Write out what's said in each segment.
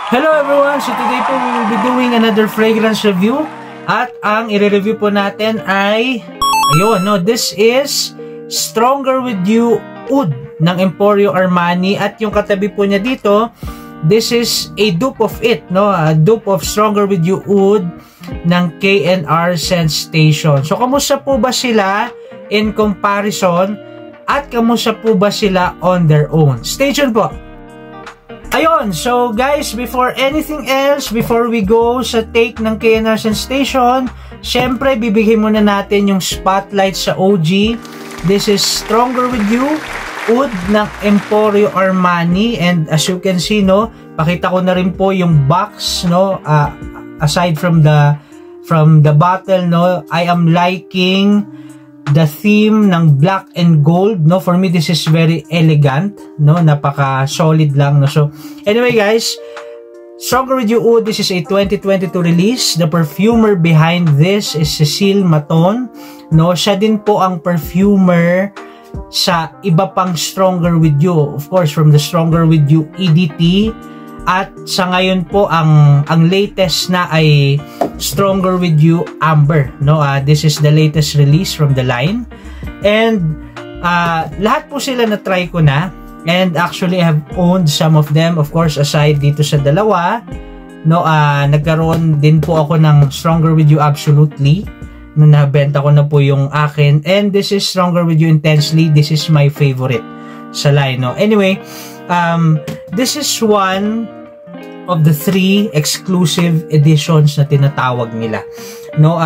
Hello everyone! So today po we will be doing another fragrance review. At ang i-review po natin ay ayun, no, this is Stronger With You Oud ng Emporio Armani. At yung katabi po niya dito, this is a dupe of it, no? A dupe of Stronger With You Oud ng K&R Scent Station. So kamusta po ba sila in comparison? At kamusta po ba sila on their own? Stay tuned po! Ayun, so guys, before anything else, before we go sa take ng K&R Scent Station, syempre bibigyan muna natin yung spotlight sa OG. This is Stronger With You Oud ng Emporio Armani, and as you can see, no, pakita ko na rin po yung box, no, aside from the bottle, no, I am liking the theme ng black and gold, no. For me, this is very elegant, no, napaka solid lang, no. So anyway guys, Stronger With You Oud, this is a 2022 release. The perfumer behind this is Cecile Maton, no. Siya din po ang perfumer sa iba pang Stronger With You, of course from the Stronger With You EDT. At sa ngayon po ang latest na ay Stronger With You Amber, no. This is the latest release from the line, and lahat po sila na try ko na, and actually I have owned some of them, of course aside dito sa dalawa, no. Nagkaroon din po ako ng Stronger With You Absolutely, no, nabenta ko na po yung akin, and this is Stronger With You Intensely. This is my favorite sa line, no. Anyway, this is one of the 3 exclusive editions na tinatawag nila, no.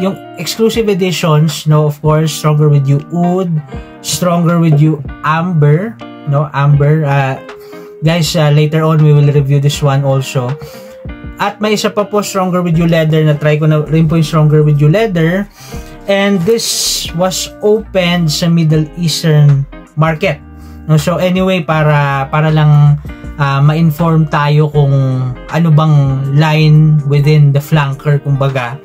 Yung exclusive editions, no, of course, Stronger With You Oud, Stronger With You Amber, no, Amber. Guys, later on we will review this one also. At may isa pa po, Stronger With You Leather, na try ko na rin po yung Stronger With You Leather, and this was opened sa Middle Eastern market, no. So anyway, para lang ma-inform tayo kung ano bang line within the flanker, kumbaga,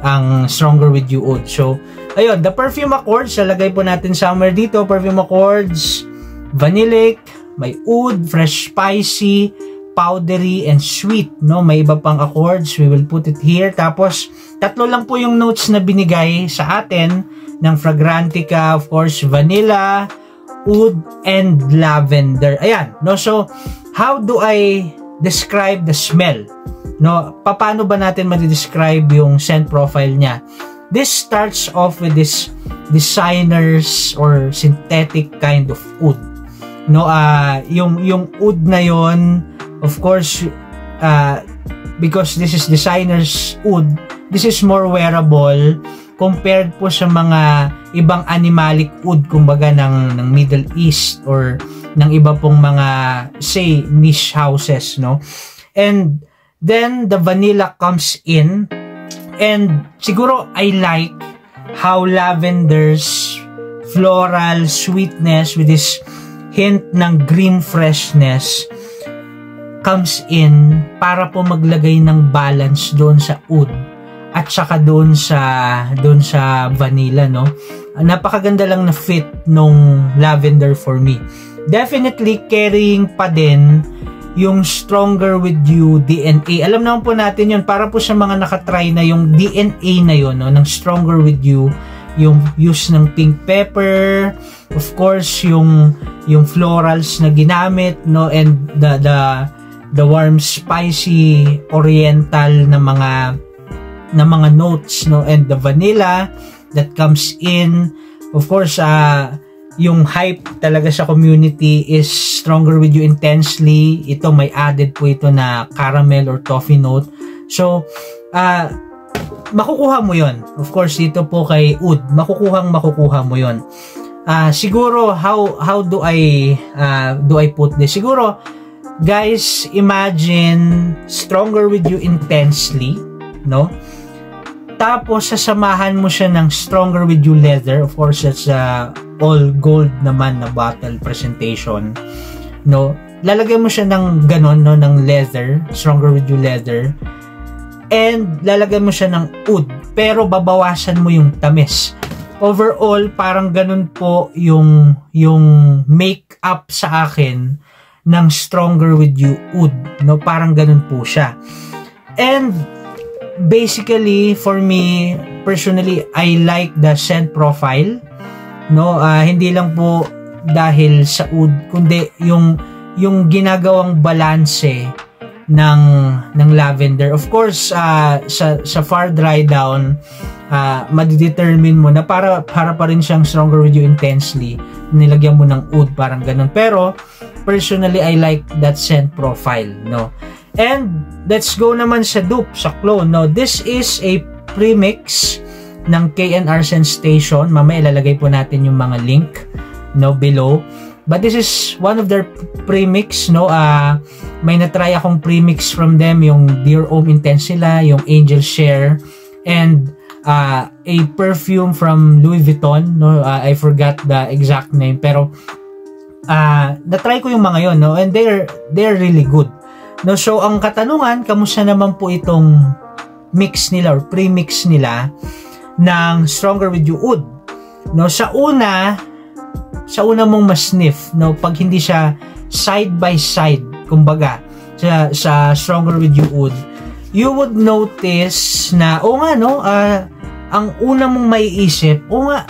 ang Stronger With You Oud. So ayun, the perfume accords, lalagay po natin somewhere dito. Perfume accords, vanillic, may oud, fresh spicy, powdery, and sweet, no. May iba pang accords, we will put it here. Tapos tatlo lang po yung notes na binigay sa atin ng Fragrantica, of course, vanilla, oud, and lavender. Ayan, no. So how do I describe the smell, no? Paano ba natin ma-describe yung scent profile niya? This starts off with this designer's or synthetic kind of oud, no. Yung oud na yon, of course, because this is designer's oud, this is more wearable compared po sa mga ibang animalic oud, kumbaga ng Middle East or ng iba pong mga, say, niche houses, no. And then the vanilla comes in, and siguro I like how lavender's floral sweetness with this hint ng green freshness comes in para po maglagay ng balance doon sa oud at saka doon sa vanilla, no. Napakaganda lang na fit nung lavender for me. Definitely carrying pa din yung Stronger With You DNA. Alam naman po natin yun, para po sa mga nakatry na yung DNA na yun, no, ng Stronger With You, yung use ng pink pepper, of course yung florals na ginamit, no, and the warm spicy oriental na mga notes, no, and the vanilla that comes in. Of course, yung hype talaga sa community is Stronger With You Intensely. Ito may added po ito na caramel or toffee note. So makukuha mo yon, of course, dito po kay oud, makukuha mo yon. Siguro how do I put this? Siguro guys, imagine Stronger With You Intensely, no, tapos sasamahan mo siya ng Stronger With You Leather. Of course, that's all gold naman na bottle presentation, no. Lalagyan mo siya ng ganon, no, ng leather, Stronger With You Leather, and lalagyan mo siya ng oud, pero babawasan mo yung tamis. Overall, parang ganon po yung make up sa akin ng Stronger With You Oud, no? Parang ganun po siya. And basically, for me, personally, I like the scent profile, no? Hindi lang po dahil sa oud, kundi yung ginagawang balanse ng lavender. Of course, sa far dry down, madidetermine mo na para pa rin siyang Stronger With You Intensely, nilagyan mo ng oud, parang ganun. Pero personally, I like that scent profile, no? And let's go naman sa dupe, sa clone, no? This is a premix ng K&R Sensation. Mamaya ilalagay po natin yung mga link, no, below. But this is one of their premix, no? May natry akong premix from them, yung Dear Homme Intense nila, yung Angel Share, and a perfume from Louis Vuitton, no? I forgot the exact name, pero natry ko yung mga yon, no? And they're really good, no? So ang katanungan, kamusta naman po itong mix nila or premix nila ng Stronger With You Oud, no? Sa una mong mas-sniff, no? Pag hindi siya side by side, kumbaga sa Stronger With You Oud, you would notice na no, ang una mong maiisip,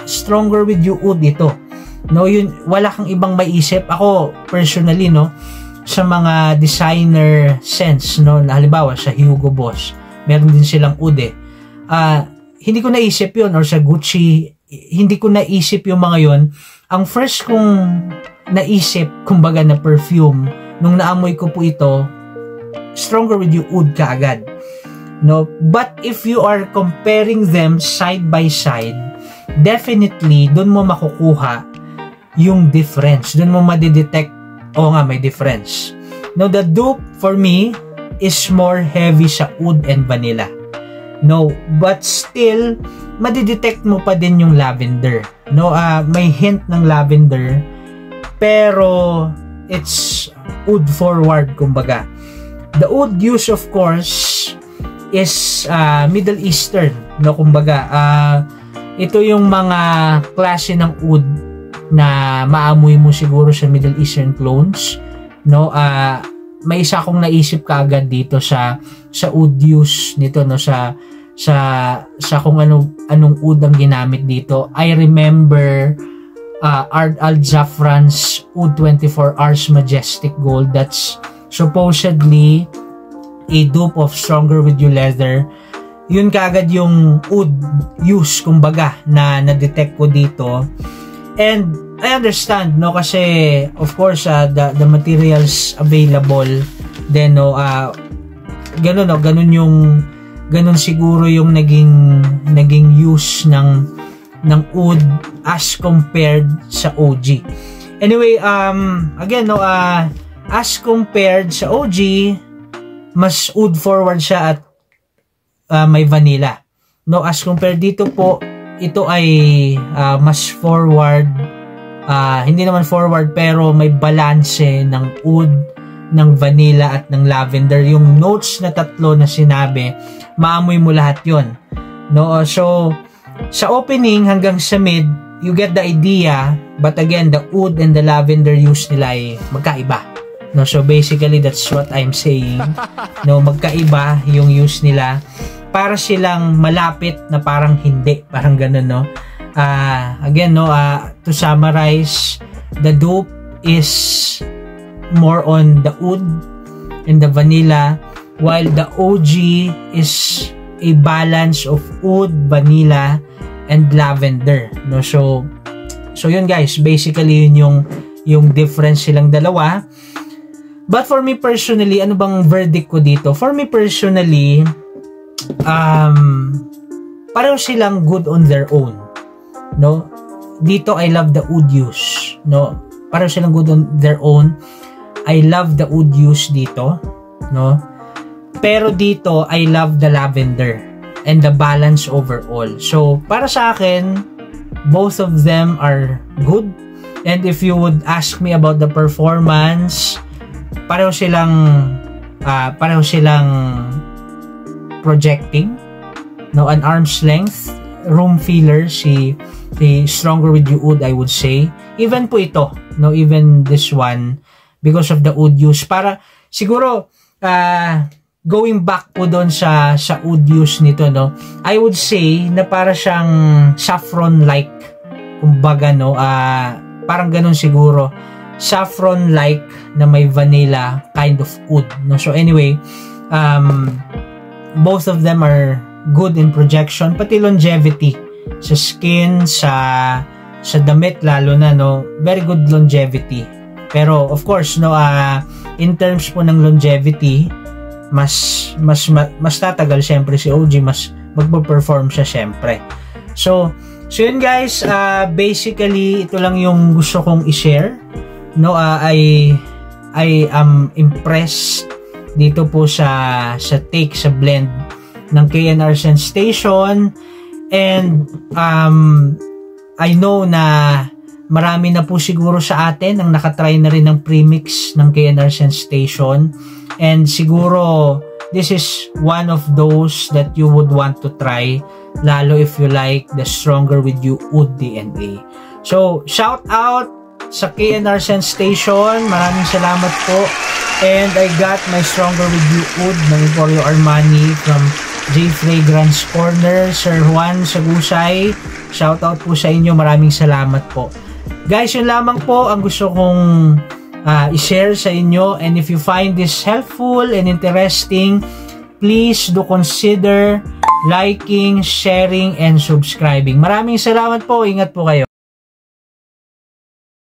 Stronger With You Oud ito, no? Yun, wala kang ibang maiisip. Ako personally, no, sa mga designer scents, no, na halimbawa sa Hugo Boss, meron din silang oud hindi ko naisip yun, or sa Gucci, hindi ko naisip yung mga yon. Ang first kong naisip, kumbaga, na perfume nung naamoy ko po ito, Stronger With You Oud kaagad, no? But if you are comparing them side by side, definitely doon mo makukuha yung difference, doon mo madidetect, may difference. Now the dupe for me is more heavy sa oud and vanilla, no? But still madidetect mo pa din yung lavender, no? May hint ng lavender, pero it's oud forward, kumbaga. The oud use, of course, is Middle Eastern, no? Kumbaga, ito yung mga klase ng oud na maamoy mo siguro sa Middle Eastern clones, no? May isa akong naisip kaagad dito sa oud use nito, no? Sa kung anong oud ang ginamit dito. I remember Ard Al Zafran's Oud 24 Hours Majestic Gold. That's supposedly a dupe of Stronger With You Leather. Yun kaagad yung oud use, kumbaga, na na-detect ko dito. And I understand, no, kasi of course the materials available then, no, ganun siguro yung naging use ng oud as compared sa OG. Anyway, again, no, as compared sa OG, mas oud forward siya at may vanilla, no? As compared dito po, ito ay mas forward, hindi naman forward, pero may balanse ng oud, ng vanilla at ng lavender. Yung notes na tatlo na sinabi, maamoy mo lahat yon, no? So sa opening hanggang sa mid, you get the idea, but again, the oud and the lavender use nila ay magkaiba, no? So basically that's what I'm saying, no? Magkaiba yung use nila, para silang malapit na parang hindi, parang ganun, no? Again, no, to summarize, the dupe is more on the oud and the vanilla, while the OG is a balance of oud, vanilla, and lavender, no? So yun, guys, basically yun yung difference silang dalawa. But for me personally, ano bang verdict ko dito? For me personally, pareho silang good on their own, no? Dito I love the oud use, no? Pareho silang good on their own. I love the oud use dito, no? Pero dito I love the lavender and the balance overall. So para sa akin, both of them are good. And if you would ask me about the performance, pareho silang projecting, no? An arm's length room filler, si Stronger With You Oud, I would say. Even po ito, no? Even this one, because of the oud use. Para siguro going back po doon sa oud use nito, no, I would say na para siyang saffron like, kumbaga, no, parang ganun siguro, saffron like na may vanilla kind of oud, no. So anyway, both of them are good in projection, pati longevity sa skin, sa damit lalo na, no, very good longevity. Pero of course, no, in terms po ng longevity, mas tatagal syempre si OG, mas magpo-perform siya syempre. So yun guys, basically ito lang yung gusto kong i-share, no. I am impressed dito po sa take, sa blend ng K&R SenStation, and I know na marami na po siguro sa atin ang nakatry na rin ng premix ng K&R SenStation, and siguro this is one of those that you would want to try, lalo if you like the Stronger With You Oud DNA. So shout out sa K&R SenStation, maraming salamat po, and I got my Stronger With You Oud ng Emporio Armani from J Fragrance Corner, Sir Juan Sagusay. Shout out po sa inyo, maraming salamat po guys. Yun lamang po ang gusto kong i-share sa inyo, and if you find this helpful and interesting, please do consider liking, sharing, and subscribing. Maraming salamat po, ingat po kayo.